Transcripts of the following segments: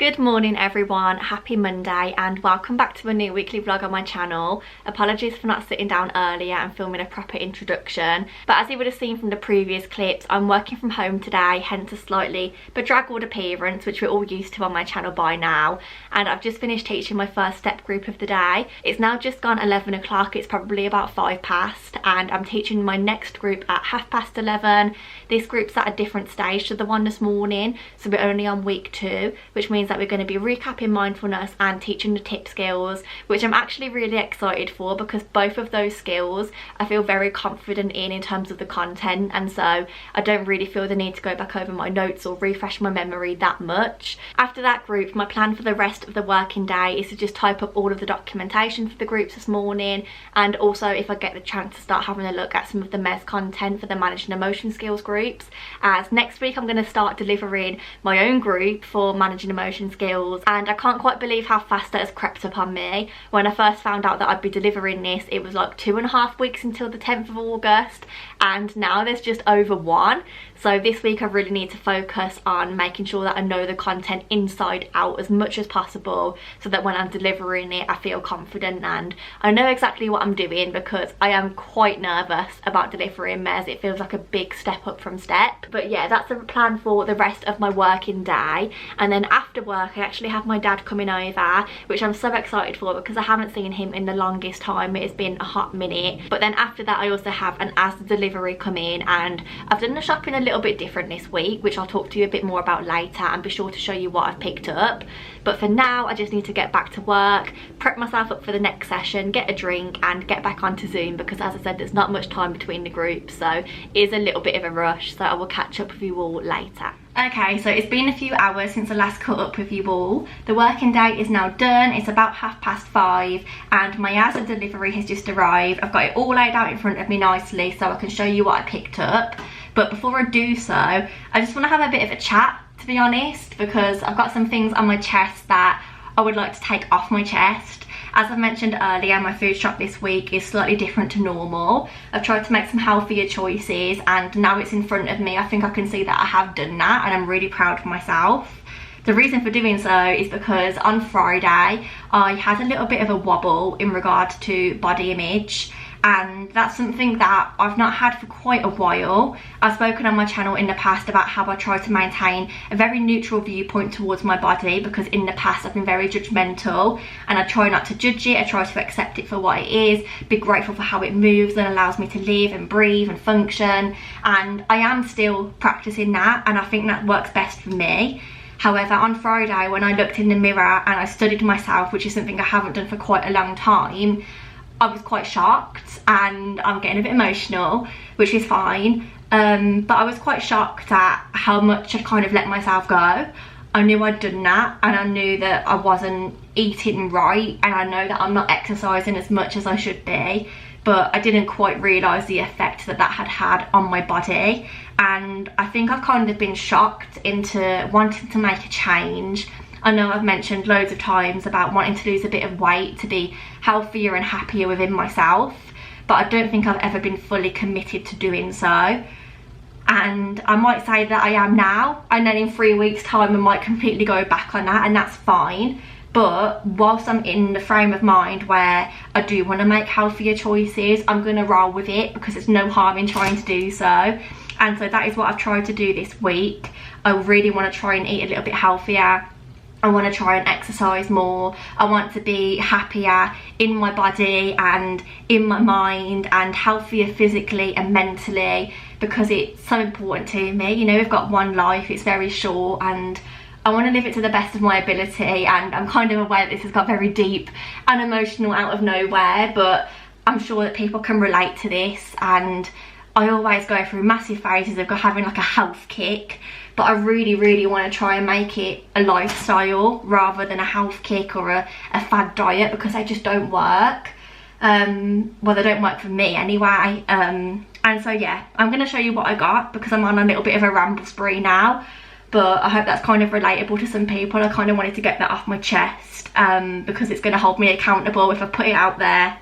Good morning everyone, happy Monday and welcome back to a new weekly vlog on my channel. Apologies for not sitting down earlier and filming a proper introduction, but as you would have seen from the previous clips, I'm working from home today, hence a slightly bedraggled appearance, which we're all used to on my channel by now. And I've just finished teaching my first step group of the day. It's now just gone 11 o'clock, it's probably about 5 past, and I'm teaching my next group at 11:30. This group's at a different stage to the one this morning, so we're only on week 2, which means that we're going to be recapping mindfulness and teaching the tip skills, which I'm actually really excited for because both of those skills I feel very confident in terms of the content, and so I don't really feel the need to go back over my notes or refresh my memory that much. After that group, my plan for the rest of the working day is to just type up all of the documentation for the groups this morning, and also if I get the chance to start having a look at some of the MES content for the managing emotion skills groups, as next week I'm going to start delivering my own group for managing emotion skills. And I can't quite believe how fast that has crept up on me. When I first found out that I'd be delivering this, it was like 2.5 weeks until the 10th of August, and now there's just over 1. So this week I really need to focus on making sure that I know the content inside out as much as possible, so that when I'm delivering it I feel confident and I know exactly what I'm doing, because I am quite nervous about delivering MES. It feels like a big step up from step. But yeah, that's the plan for the rest of my working day. And then after work I actually have my dad coming over, which I'm so excited for because I haven't seen him in the longest time. It's been a hot minute. But then after that I also have an Asda delivery come in, and I've done the shopping a little bit different this week, which I'll talk to you a bit more about later and be sure to show you what I've picked up. But for now I just need to get back to work, prep myself up for the next session, get a drink and get back onto Zoom, because as I said there's not much time between the groups, so it is a little bit of a rush. So I will catch up with you all later. Okay, so it's been a few hours since I last caught up with you all. The working day is now done. It's about 5:30 and my Asda delivery has just arrived. I've got it all laid out in front of me nicely so I can show you what I picked up. But before I do so, I just want to have a bit of a chat, to be honest, because I've got some things on my chest that I would like to take off my chest. As I mentioned earlier, my food shop this week is slightly different to normal. I've tried to make some healthier choices and now it's in front of me. I think I can see that I have done that and I'm really proud of myself. The reason for doing so is because on Friday I had a little bit of a wobble in regard to body image, and that's something that I've not had for quite a while. I've spoken on my channel in the past about how I try to maintain a very neutral viewpoint towards my body, because in the past I've been very judgmental and I try not to judge it. I try to accept it for what it is, be grateful for how it moves and allows me to live and breathe and function, and I am still practicing that and I think that works best for me. However, on Friday when I looked in the mirror and I studied myself, which is something I haven't done for quite a long time, I was quite shocked and I'm getting a bit emotional, which is fine. But I was quite shocked at how much I'd kind of let myself go. I knew I'd done that and I knew that I wasn't eating right, and I know that I'm not exercising as much as I should be, but I didn't quite realise the effect that that had had on my body. And I think I've kind of been shocked into wanting to make a change. I know I've mentioned loads of times about wanting to lose a bit of weight to be healthier and happier within myself, but I don't think I've ever been fully committed to doing so. And I might say that I am now, and then in 3 weeks time I might completely go back on that, and that's fine. But whilst I'm in the frame of mind where I do want to make healthier choices, I'm going to roll with it because there's no harm in trying to do so. And so that is what I've tried to do this week. I really want to try and eat a little bit healthier. I want to try and exercise more. I want to be happier in my body and in my mind, and healthier physically and mentally, because it's so important to me. You know, we've got one life, it's very short, and I want to live it to the best of my ability. And I'm kind of aware that this has got very deep and emotional out of nowhere, but I'm sure that people can relate to this. And I always go through massive phases of having like a health kick, but I really want to try and make it a lifestyle rather than a health kick or a fad diet, because they just don't work. Well, they don't work for me anyway. And so yeah, I'm going to show you what I got because I'm on a little bit of a ramble spree now, but I hope that's kind of relatable to some people. I kind of wanted to get that off my chest because it's going to hold me accountable if I put it out there.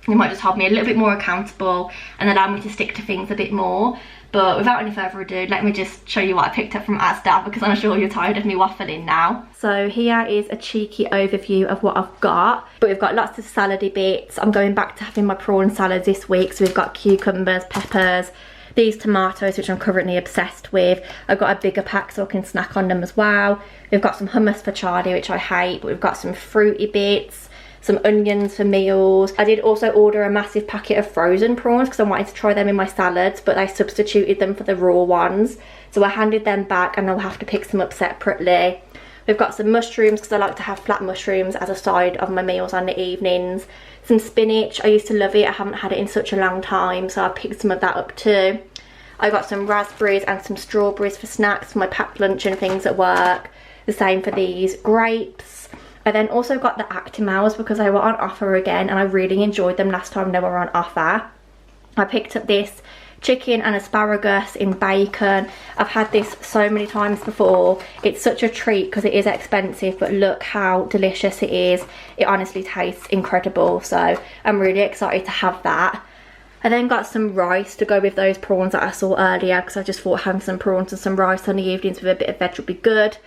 It might just hold me a little bit more accountable and allow me to stick to things a bit more. But without any further ado, let me just show you what I picked up from Asda, because I'm sure you're tired of me waffling now. So here is a cheeky overview of what I've got. But we've got lots of salady bits. I'm going back to having my prawn salads this week. So we've got cucumbers, peppers, these tomatoes, which I'm currently obsessed with. I've got a bigger pack so I can snack on them as well. We've got some hummus for Charlie, which I hate, but we've got some fruity bits, some onions for meals. I did also order a massive packet of frozen prawns because I wanted to try them in my salads, but they substituted them for the raw ones. So I handed them back and I'll have to pick some up separately. We've got some mushrooms because I like to have flat mushrooms as a side of my meals on the evenings. Some spinach, I used to love it. I haven't had it in such a long time, so I picked some of that up too. I got some raspberries and some strawberries for snacks for my packed lunch and things at work. The same for these grapes. I then also got the Actimels because they were on offer again and I really enjoyed them last time they were on offer. I picked up this chicken and asparagus in bacon. I've had this so many times before. It's such a treat because it is expensive, but look how delicious it is. It honestly tastes incredible, so I'm really excited to have that. I then got some rice to go with those prawns that I saw earlier because I just thought having some prawns and some rice on the evenings with a bit of veg would be good.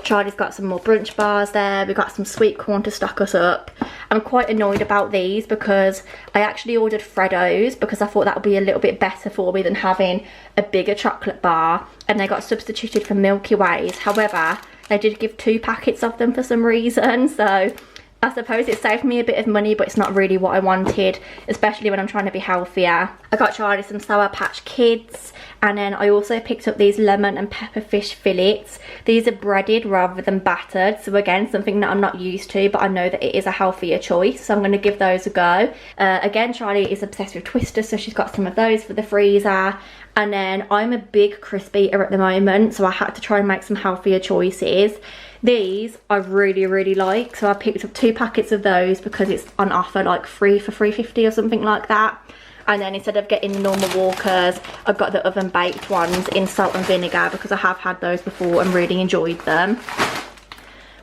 Charlie's got some more brunch bars there. We got some sweet corn to stock us up. I'm quite annoyed about these because I actually ordered Freddos because I thought that would be a little bit better for me than having a bigger chocolate bar, and they got substituted for Milky Ways. However, they did give 2 packets of them for some reason, so I suppose it saved me a bit of money, but it's not really what I wanted, especially when I'm trying to be healthier. I got Charlie some Sour Patch Kids, and then I also picked up these lemon and pepper fish fillets. These are breaded rather than battered, so again, something that I'm not used to, but I know that it is a healthier choice, so I'm going to give those a go. Again, Charlie is obsessed with Twister, so she's got some of those for the freezer. And then I'm a big crisp eater at the moment, so I had to try and make some healthier choices. These I really like, so I picked up 2 packets of those because it's on offer, like 3 for $3.50 or something like that. And then instead of getting the normal Walkers, I've got the oven baked ones in salt and vinegar because I have had those before and really enjoyed them.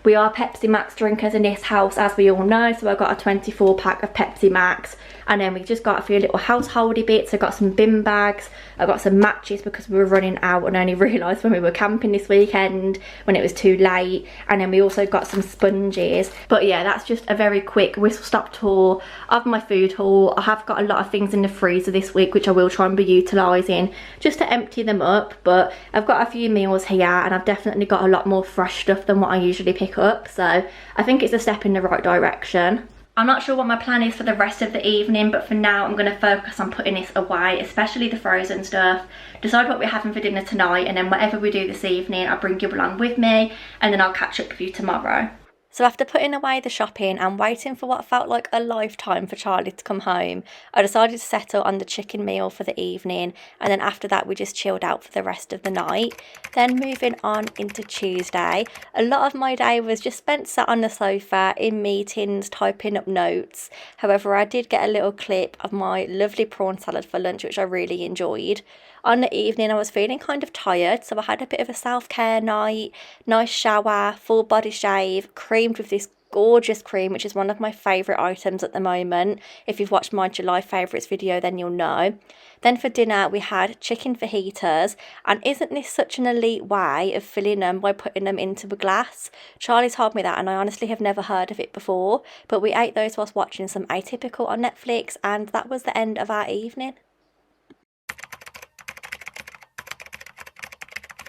We are Pepsi Max drinkers in this house, as we all know, so I got a 24 pack of Pepsi Max. And then we just got a few little householdy bits. I got some bin bags, I got some matches because we were running out and only realised when we were camping this weekend when it was too late. And then we also got some sponges. But yeah, that's just a very quick whistle stop tour of my food haul. I have got a lot of things in the freezer this week which I will try and be utilising just to empty them up. But I've got a few meals here and I've definitely got a lot more fresh stuff than what I usually pick up. So I think it's a step in the right direction. I'm not sure what my plan is for the rest of the evening, but for now I'm going to focus on putting this away, especially the frozen stuff. Decide what we're having for dinner tonight, and then whatever we do this evening I'll bring you along with me, and then I'll catch up with you tomorrow. So after putting away the shopping and waiting for what felt like a lifetime for Charlie to come home, I decided to settle on the chicken meal for the evening, and then after that we just chilled out for the rest of the night. Then moving on into Tuesday, a lot of my day was just spent sat on the sofa in meetings typing up notes. However, I did get a little clip of my lovely prawn salad for lunch, which I really enjoyed. On the evening I was feeling kind of tired, so I had a bit of a self-care night, nice shower, full body shave, creamed with this gorgeous cream, which is one of my favourite items at the moment. If you've watched my July favourites video then you'll know. Then for dinner we had chicken fajitas, and isn't this such an elite way of filling them by putting them into a glass? Charlie told me that and I honestly have never heard of it before, but we ate those whilst watching some Atypical on Netflix, and that was the end of our evening.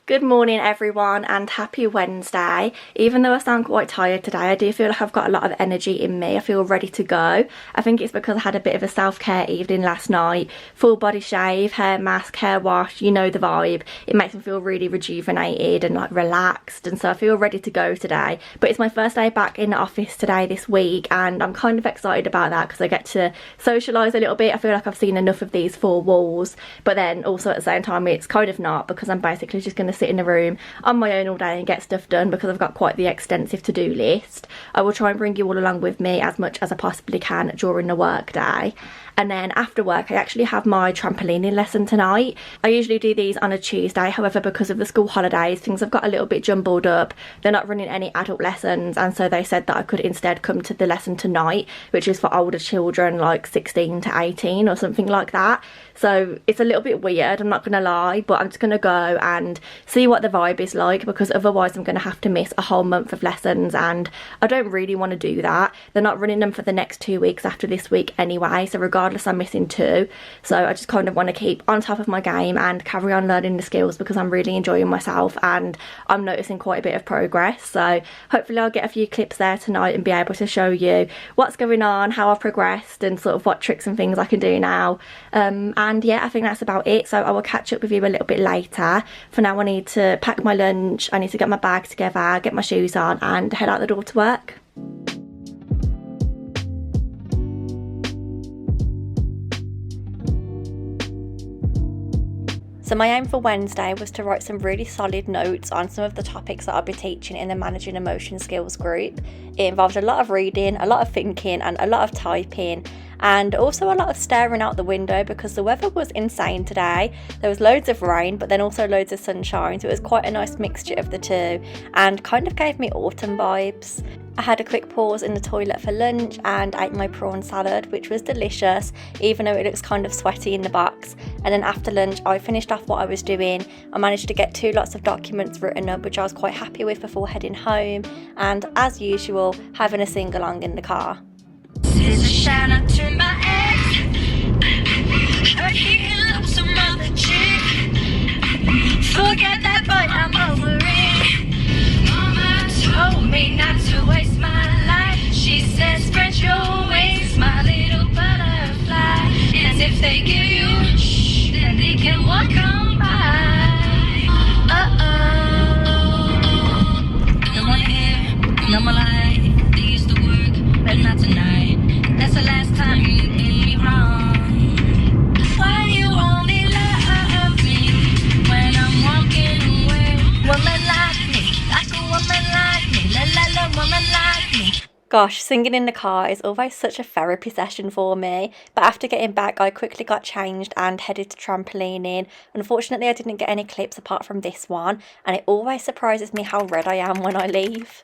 Good morning everyone and happy Wednesday. Even though I sound quite tired today, I do feel like I've got a lot of energy in me. I feel ready to go. I think it's because I had a bit of a self-care evening last night. Full body shave, hair mask, hair wash, you know the vibe. It makes me feel really rejuvenated and like relaxed, and so I feel ready to go today. But it's my first day back in the office today this week, and I'm kind of excited about that because I get to socialise a little bit. I feel like I've seen enough of these 4 walls, but then also at the same time it's kind of not, because I'm basically just going to sit in the room on my own all day and get stuff done because I've got quite the extensive to-do list. I will try and bring you all along with me as much as I possibly can during the work day. And then after work, I actually have my trampolining lesson tonight. I usually do these on a Tuesday, however, because of the school holidays, things have got a little bit jumbled up. They're not running any adult lessons, and so they said that I could instead come to the lesson tonight, which is for older children like 16 to 18 or something like that. So it's a little bit weird, I'm not gonna lie, but I'm just gonna go and see what the vibe is like, because otherwise I'm gonna have to miss a whole month of lessons, and I don't really want to do that. They're not running them for the next 2 weeks after this week anyway, so regardless I'm missing 2. So I just kind of want to keep on top of my game and carry on learning the skills, because I'm really enjoying myself and I'm noticing quite a bit of progress. So hopefully I'll get a few clips there tonight and be able to show you what's going on, how I've progressed, and sort of what tricks and things I can do now. And yeah, I think that's about it. So I will catch up with you a little bit later. For now, I need to pack my lunch, I need to get my bag together, get my shoes on and head out the door to work. So my aim for Wednesday was to write some really solid notes on some of the topics that I'll be teaching in the Managing Emotion Skills group. It involved a lot of reading, a lot of thinking and a lot of typing, and also a lot of staring out the window because the weather was insane today. There was loads of rain but then also loads of sunshine, so it was quite a nice mixture of the two and kind of gave me autumn vibes. I had a quick pause in the toilet for lunch and ate my prawn salad, which was delicious even though it looks kind of sweaty in the box. And then after lunch I finished off what I was doing. I managed to get 2 lots of documents written up, which I was quite happy with before heading home, and as usual having a sing along in the car. Here's a shout out to my ex. Heard he loves some other chick. Forget that boy, I'm over it. Mama told me not to waste my life. She said spread your wings, my little butterfly. And if they give you shh, then they can walk on by. Don't wanna hear no more lie. They used to work, but not tonight. That's the last time you did me wrong. Why you only love me when I'm walking away? Woman like me, like a woman like me, la woman like me. Gosh, singing in the car is always such a therapy session for me, but after getting back I quickly got changed and headed to trampolining. Unfortunately I didn't get any clips apart from this one, and it always surprises me how red I am when I leave.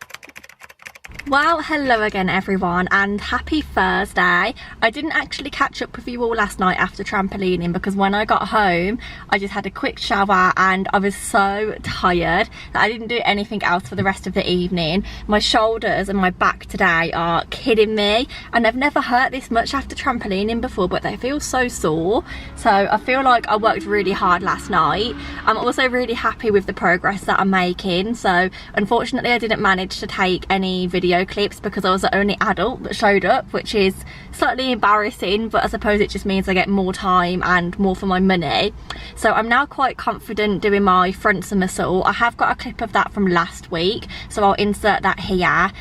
Well, hello again everyone and happy Thursday. I didn't actually catch up with you all last night after trampolining because when I got home I just had a quick shower and I was so tired that I didn't do anything else for the rest of the evening. My shoulders and my back today are kidding me, and I've never hurt this much after trampolining before, but they feel so sore. So I feel like I worked really hard last night. I'm also really happy with the progress that I'm making. So unfortunately I didn't manage to take any video clips because I was the only adult that showed up, which is slightly embarrassing, but I suppose it just means I get more time and more for my money. So I'm now quite confident doing my front somersault. I have got a clip of that from last week, so I'll insert that here.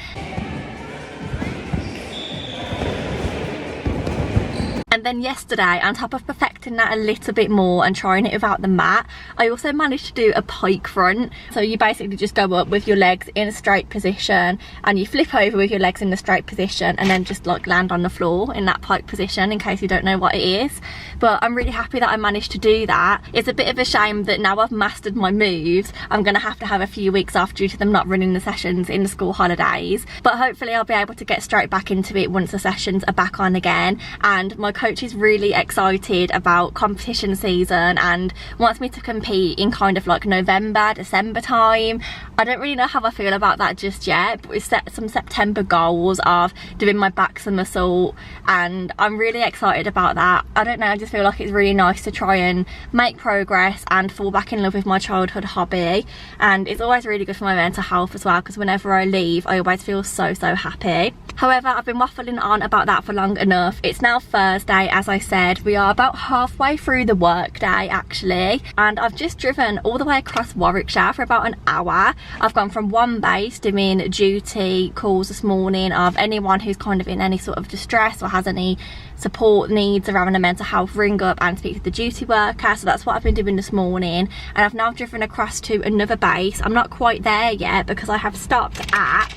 And then yesterday, on top of perfecting that a little bit more and trying it without the mat, I also managed to do a pike front. So you basically just go up with your legs in a straight position and you flip over with your legs in the straight position and then just like land on the floor in that pike position, in case you don't know what it is. But I'm really happy that I managed to do that. It's a bit of a shame that now I've mastered my moves, I'm going to have a few weeks off due to them not running the sessions in the school holidays. But hopefully I'll be able to get straight back into it once the sessions are back on again. And my coach is really excited about competition season and wants me to compete in kind of like November, December time. I don't really know how I feel about that just yet, but we've set some September goals of doing my back somersault and I'm really excited about that. I don't know, I just feel like it's really nice to try and make progress and fall back in love with my childhood hobby, and it's always really good for my mental health as well, because whenever I leave I always feel so happy. However, I've been waffling on about that for long enough. It's now Thursday Friday, as I said. We are about halfway through the work day actually, and I've just driven all the way across Warwickshire for about an hour. I've gone from one base doing duty calls this morning of anyone who's kind of in any sort of distress or has any support needs around a mental health, ring up and speak to the duty worker. So that's what I've been doing this morning, and I've now driven across to another base. I'm not quite there yet because I have stopped at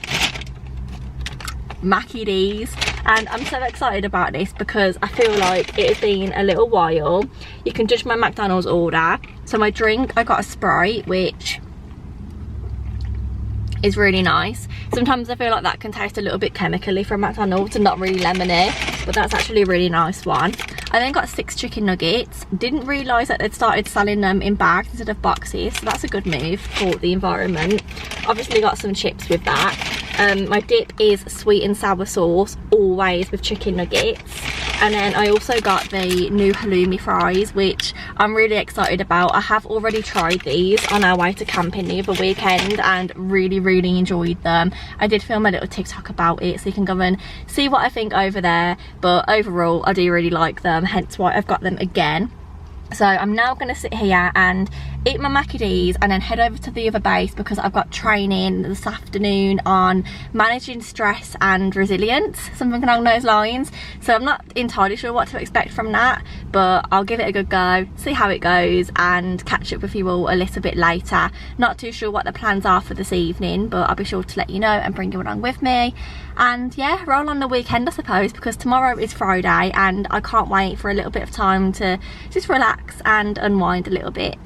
Mackie D's, and I'm so excited about this because I feel like it has been a little while. You can judge my McDonald's order. So my drink, I got a Sprite, which is really nice. Sometimes I feel like that can taste a little bit chemically from McDonald's and not really lemony, but that's actually a really nice one. I then got 6 chicken nuggets. Didn't realise that they'd started selling them in bags instead of boxes, so that's a good move for the environment. Obviously got some chips with that. My dip is sweet and sour sauce, always with chicken nuggets. And then I also got the new halloumi fries, which I'm really excited about. I have already tried these on our way to camping the other weekend and really enjoyed them. I did film a little TikTok about it, so you can go and see what I think over there. But overall, I do really like them, hence why I've got them again. So I'm now going to sit here and eat my Mackie D's and then head over to the other base because I've got training this afternoon on managing stress and resilience, something along those lines. So I'm not entirely sure what to expect from that, but I'll give it a good go, see how it goes, and catch up with you all a little bit later. Not too sure what the plans are for this evening, but I'll be sure to let you know and bring you along with me. And yeah, roll on the weekend I suppose, because tomorrow is Friday and I can't wait for a little bit of time to just relax and unwind a little bit.